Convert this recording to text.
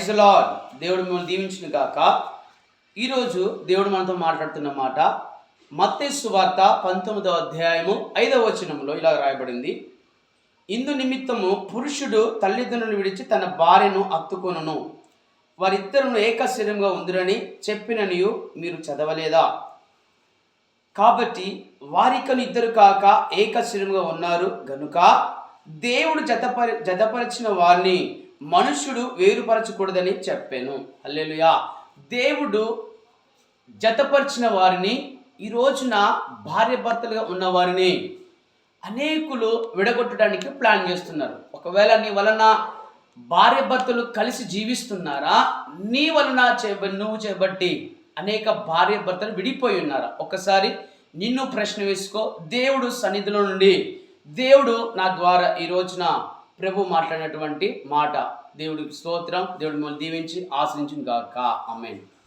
Praise the lord. దేవుడు మిమ్మల్ని దీవించిన గాక. ఈరోజు దేవుడు మనతో మాట్లాడుతున్న మాట మత్తయి సువార్త 19వ అధ్యాయము 5వ వచనంలో ఇలా రాయబడింది. ఇందు నిమిత్తము పురుషుడు తల్లిదండ్రులను విడిచి తన భార్యను హత్తుకొనును, వారిద్దరును ఏక శరీరంగా ఉందిరని చెప్పిననియు మీరు చదవలేదా? కాబట్టి వారికను ఇద్దరు కాక ఏక శరీరంగా ఉన్నారు గనుక దేవుడు జతపరిచిన వారిని మనుష్యుడు వేరుపరచకూడదని చెప్పాను. హల్లెలూయా. దేవుడు జతపరిచిన వారిని, ఈ రోజున భార్యాభర్తలుగా ఉన్న వారిని అనేకులు విడగొట్టడానికి ప్లాన్ చేస్తున్నారు. ఒకవేళ నీ వలన భార్యాభర్తలు కలిసి జీవిస్తున్నారా, నీ వలన నువ్వు చేపట్టి అనేక భార్యాభర్తలు విడిపోయి ఉన్నారా? ఒకసారి నిన్ను ప్రశ్న వేసుకో. దేవుడు సన్నిధిలో నుండి దేవుడు నా ద్వారా ఈ రోజున ప్రభు మాట్లాడినటువంటి మాట. దేవుడికి స్తోత్రం. దేవుడు మిమ్మల్ని దీవించి ఆశ్రయించును గాక. ఆమేన్.